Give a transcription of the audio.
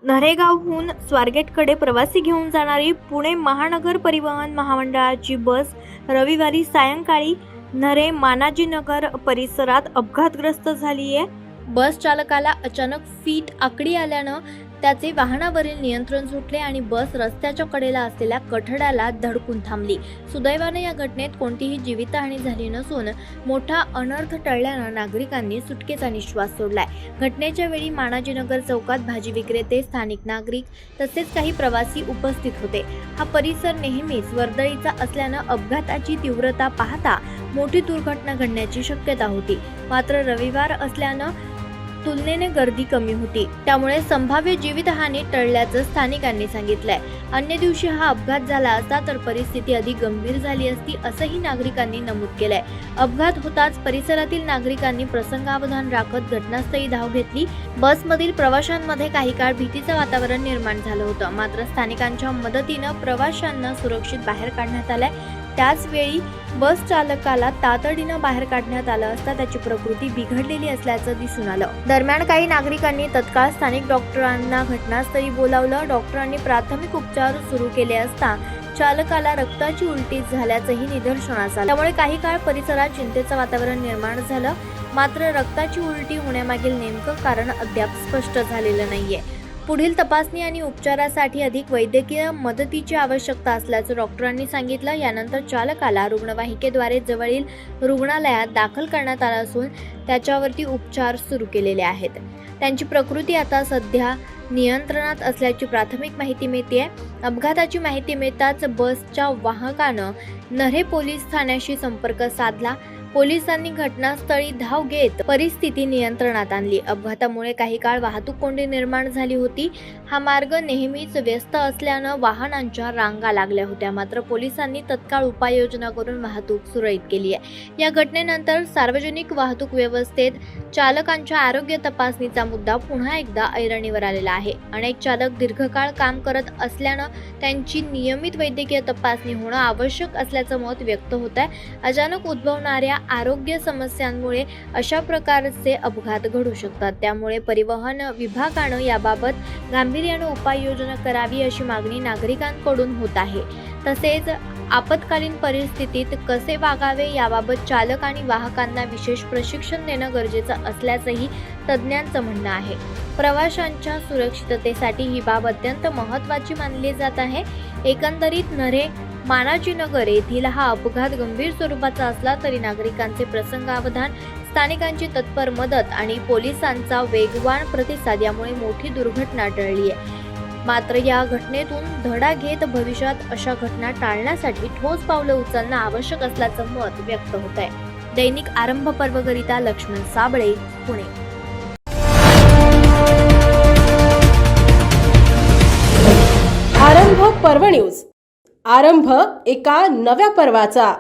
नरेगावहून स्वारगेटकडे प्रवासी घेऊन जाणारी पुणे महानगर परिवहन महामंडळाची बस रविवारी सायंकाळी नरे मानाजीनगर परिसरात अपघातग्रस्त झाली आहे। बस चालकाला अचानक फीट आकडी आल्यानं त्याचे वाहनावरील नियंत्रण सुटले आणि बस रस्त्याच्या कडेला असलेल्या कठड्याला धडकून थांबली। सुदैवाने या घटनेत कोणतीही जीवितहानी झाली नसून मोठा अनर्थ टळल्यानं नागरिकांनी सुटकेचा निश्वास सोडलाय। घटनेच्या वेळी मानाजीनगर चौकात भाजी विक्रेते, स्थानिक नागरिक तसेच काही प्रवासी उपस्थित होते। हा परिसर नेहमीच वर्दळीचा असल्यानं अपघाताची तीव्रता पाहता मोठी दुर्घटना घडण्याची शक्यता होती। मात्र रविवार असल्यानं तुलनेने गर्दी कमी होती, त्यामुळे संभाव्य जीवितहानी टळल्याचं स्थानिकांनी सांगितलंय। अन्य दिवशी हा अपघात झाला असता तर परिस्थिती अधिक गंभीर झाली असती असंही नागरिकांनी नमूद केलंय। अपघात होताच परिसरातील नागरिकांनी प्रसंगावधान राखत घटनास्थळी धाव घेतली। बसमधील प्रवाशांमध्ये काही काळ भीतीचं वातावरण निर्माण झालं होतं, मात्र स्थानिकांच्या मदतीनं प्रवाशांना सुरक्षित बाहेर काढण्यात आलंय। त्याच वेळी बस चालकाला तातडीनं बाहेर काढण्यात आलं असता त्याची प्रकृती बिघडलेली असल्याचं दिसून आलं। दरम्यान काही नागरिकांनी तत्काळ स्थानिक डॉक्टरांना घटनास्थळी बोलावलं। डॉक्टरांनी प्राथमिक उपचार सुरू केले असता चालकाला रक्ताची उलटी झाल्याचंही निदर्शनास आलं। त्यामुळे काही काळ परिसरात चिंतेचं वातावरण निर्माण झालं, मात्र रक्ताची उलटी होण्यामागील नेमकं कारण अद्याप स्पष्ट झालेलं नाहीये। पुढील तपासणी आणि उपचारासाठी अधिक वैद्यकीय मदतीची आवश्यकता असल्याचं डॉक्टरांनी सांगितलं। यानंतर चालकाला रुग्णवाहिकेद्वारे जवळील रुग्णालयात दाखल करण्यात आलं असून त्याच्यावरती उपचार सुरू केलेले आहेत। त्यांची प्रकृती आता सध्या नियंत्रणात असल्याची प्राथमिक माहिती मिळते। अपघाताची माहिती मिळताच बसच्या वाहकानं नरे पोलीस ठाण्याशी संपर्क साधला। पोलिसांनी घटनास्थळी धाव घेत परिस्थिती नियंत्रणात आणली। अपघातामुळे काही काळ वाहतूक कोंडी निर्माण झाली होती। हा मार्ग नेहमीच व्यस्त असल्यानं वाहनांच्या रांगा लागल्या होत्या, मात्र पोलिसांनी तत्काळ उपाययोजना करून वाहतूक सुरळीत केली आहे। या घटनेनंतर सार्वजनिक वाहतूक व्यवस्थेत चालकांच्या आरोग्य तपासणीचा मुद्दा पुन्हा एकदा ऐरणीवर आलेला आहे। अनेक चालक दीर्घकाळ काम करत असल्यानं त्यांची नियमित वैद्यकीय तपासणी होणं आवश्यक असल्याचं मत व्यक्त होत आहे। अचानक उद्भवणाऱ्या आरोग्य समस्यांमुळे अशा प्रकारचे अपघात घडू शकतात, त्यामुळे परिवहन विभागानं याबाबत गांभीर्यानं उपाययोजना करावी अशी मागणी नागरिकांकडून होत आहे। तसेच आपत्कालीन परिस्थितीत कसे वागावे याबाबत चालक आणि वाहकांना विशेष प्रशिक्षण देणं गरजेचं असल्याचंही तज्ज्ञांचं म्हणणं आहे। प्रवाशांच्या सुरक्षिततेसाठी ही बाब अत्यंत महत्त्वाची मानली जात आहे। एकंदरीत नरे मानाजीनगर येथील हा अपघात गंभीर स्वरूपाचा असला तरी नागरिकांचे प्रसंगावधान, स्थानिकांची तत्पर मदत आणि पोलिसांचा वेगवान प्रतिसाद यामुळे मोठी दुर्घटना टळली आहे। मात्र या घटनेतून धडा घेत भविष्यात अशा घटना टाळण्यासाठी ठोस पावलं उचलणं आवश्यक असल्याचं मत व्यक्त होत आहे। दैनिक आरंभ पर्वकरिता लक्ष्मण साबळे, पुणे। आरंभ पर्व न्यूज। आरंभ एका नव्या पर्वाचा।